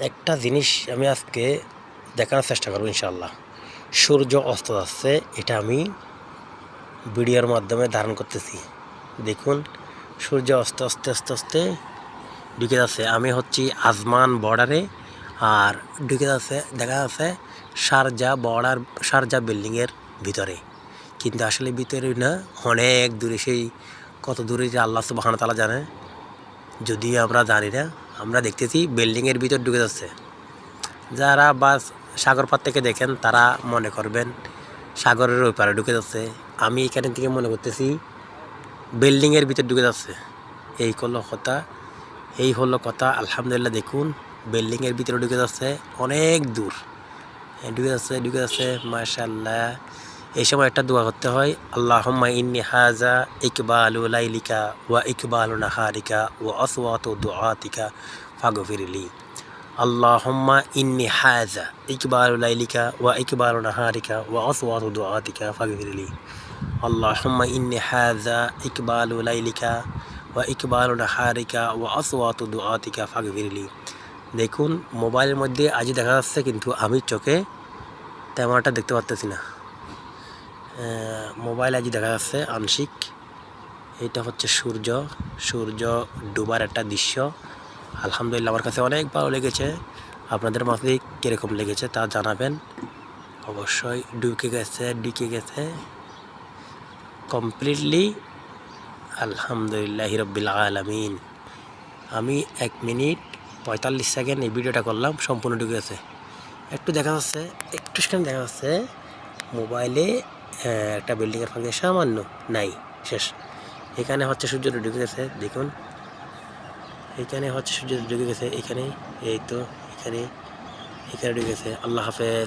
একটা জিনিস আমি আজকে দেখানোর চেষ্টা করব ইনশাআল্লাহ। সূর্য অস্ত যাচ্ছে, এটা আমি ভিডিওর মাধ্যমে ধারণ করতেছি। দেখুন সূর্য আস্তে আস্তে আস্তে আস্তে ঢুকে যাচ্ছে। আমি হচ্ছি আজমান বর্ডারে, আর ঢুকে যাচ্ছে, দেখা যাচ্ছে শারজা বিল্ডিংয়ের ভিতরে, কিন্তু আসলে ভিতরে না, অনেক দূরে, সেই কত দূরে যে আল্লাহ সুবহানাহু ওয়া তাআলা জানে, যদিও আমরা জানি না। আমরা দেখতেছি বিল্ডিংয়ের ভিতর ঢুকে যাচ্ছে। যারা বাস সাগর পার থেকে দেখেন তারা মনে করবেন সাগরের ওই পারে ঢুকে যাচ্ছে। আমি এখানে থেকে মনে করতেছি বিল্ডিংয়ের ভিতর ঢুকে যাচ্ছে। এই হলো কথা। আলহামদুলিল্লাহ, দেখুন বিল্ডিংয়ের ভিতরে ঢুকে যাচ্ছে, অনেক দূর ঢুকে যাচ্ছে মাশাআল্লাহ। এই সময় একটা দোয়া করতে হয়, আল্লাহুম্মা ইন্নী হাযা ইকবালু লাইলিকা ওয়া ইকবালু নাহারিকা ওয়া আসওয়াতু দুআতিকা ফাগফিরলি। আল্লাহুম্মা ইন্নী হাযা ইকবালু লাইলিকা ওয়া ইকবালু নাহারিকা ওয়া আসওয়াতু দুআতিকা ফাগফিরলি। আল্লাহুম্মা ইন্নী হাযা ইকবালু লাইলিকা ওয়া ইকবালু নাহারিকা ওয়া আসওয়াতু দুআতিকা ফাগফিরলি। দেখুন মোবাইলের মধ্যে আজই দেখা যাচ্ছে, কিন্তু আমি চোখে তেমন একটা দেখতে পারতেছি না। মোবাইল আজই দেখা যাচ্ছে আংশিক। এটা হচ্ছে সূর্য ডুবার একটা দৃশ্য। আলহামদুলিল্লাহ, আমার কাছে অনেক ভালো লেগেছে। আপনাদের মাঝে কীরকম লেগেছে তা জানাবেন অবশ্যই। ঢুকে গেছে কমপ্লিটলি। আলহামদুলিল্লাহি রাব্বিল আলামিন। আমি 1 মিনিট 45 সেকেন্ড এই ভিডিওটা করলাম, সম্পূর্ণ ঢুকে গেছে। একটু দেখা যাচ্ছে, একটু সেখানে দেখা যাচ্ছে মোবাইলে একটা বিল্ডিংয়ের ফাঁকে সামান্য নাই, শেষ। এখানে হচ্ছে সূর্যটা ঢুকে গেছে, দেখুন এখানে হচ্ছে সূর্যটা ঢুকে গেছে, এখানে এই তো এখানে ঢুকে গেছে। আল্লাহ হাফেজ।